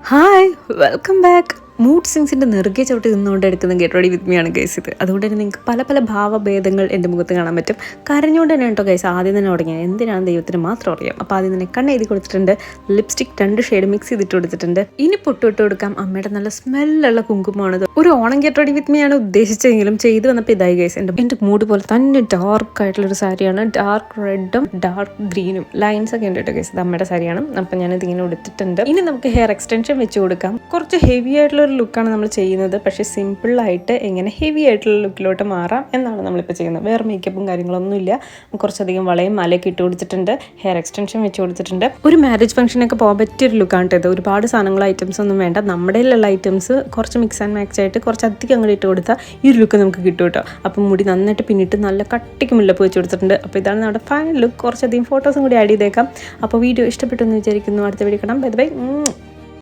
Hi, welcome back. Mood സിങ്സിൻ്റെ നെറുകെ ചവിട്ടി നിന്നുകൊണ്ട് എടുക്കുന്ന ഗെറ്റ് റെഡി വിത്ത് മീ ആണ് ഗൈസ് ഇത്. അതുകൊണ്ട് തന്നെ നിങ്ങൾക്ക് പല പല ഭാവഭേദങ്ങൾ എൻ്റെ മുഖത്ത് കാണാൻ പറ്റും. കരഞ്ഞുകൊണ്ട് തന്നെ കേട്ടോ ഗൈസ് ആദ്യം തന്നെ തുടങ്ങിയത്. എന്തിനാണ് ദൈവത്തിന് മാത്രം അറിയാം. അപ്പോൾ ആദ്യം തന്നെ കണ്ണ് എഴുതി കൊടുത്തിട്ടുണ്ട്, ലിപ്സ്റ്റിക് 2 ഷെയ്ഡ് മിക്സ് ചെയ്തിട്ട് കൊടുത്തിട്ടുണ്ട്. ഇനി പൊട്ടിട്ട് കൊടുക്കാം. അമ്മയുടെ നല്ല സ്മെല്ലുള്ള കുങ്കുമമാണിത്. ഒരു Onam get ready with me ആണ് ഉദ്ദേശിച്ചെങ്കിലും ചെയ്ത് വന്നപ്പോൾ ഇതായി ഗൈസ്. എൻ്റെ മൂഡ് പോലെ തന്നെ ഡാർക്ക് ആയിട്ടുള്ളൊരു സാരിയാണ്. ഡാർക്ക് റെഡും ഡാർക്ക് ഗ്രീനും ലൈൻസ് ഒക്കെ ഉണ്ട് കേട്ടോ ഗൈസ്. ഇത് അമ്മയുടെ സാരിയാണ്. അപ്പം ഞാനിത് ഇങ്ങനെ എടുത്തിട്ടുണ്ട്. ഇനി നമുക്ക് ഹെയർ എക്സ്റ്റൻഷൻ വെച്ച് കൊടുക്കാം. കുറച്ച് ഹെവി ആയിട്ടുള്ള ഒരു ലുക്കാണ് നമ്മൾ ചെയ്യുന്നത്. പക്ഷേ സിമ്പിളായിട്ട് എങ്ങനെ ഹെവി ആയിട്ടുള്ള ലുക്കിലോട്ട് മാറാം എന്നാണ് നമ്മളിപ്പോൾ ചെയ്യുന്നത്. വേറെ മേക്കപ്പും കാര്യങ്ങളൊന്നുമില്ല. കുറച്ചധികം വളയും മലയൊക്കെ ഇട്ട് കൊടുത്തിട്ടുണ്ട്. ഹെയർ എക്സ്റ്റൻഷൻ വെച്ച് കൊടുത്തിട്ടുണ്ട്. ഒരു മാരേജ് ഫംഗ്ഷനൊക്കെ പോകാൻ പറ്റിയൊരു ലുക്കാണ് ഇത്. ഒരുപാട് സാധനങ്ങൾ ഐറ്റംസ് ഒന്നും വേണ്ട. നമ്മുടെ ഉള്ള ഐറ്റംസ് കുറച്ച് മിക്സ് ആൻഡ് മാച്ച് ആയിട്ട് കുറച്ചധികം അങ്ങോട്ട് ഇട്ട് കൊടുത്താൽ ഈ ഒരു ലുക്ക് നമുക്ക് കിട്ടും കേട്ടോ. അപ്പം മുടി നന്നായിട്ട് പിന്നിട്ട് നല്ല കട്ടിക്ക് മുല്ലപ്പ് വെച്ച് കൊടുത്തിട്ടുണ്ട്. അപ്പോൾ ഇതാണ് നമ്മുടെ ഫൈനൽ ലുക്ക്. കുറച്ചധികം ഫോട്ടോസും കൂടി ആഡ് ചെയ്തേക്കാം. അപ്പോൾ വീഡിയോ ഇഷ്ടപ്പെട്ടു എന്ന് വിചാരിക്കുന്നു. അടുത്ത വീഡിയോ കാണാം. Bye bye.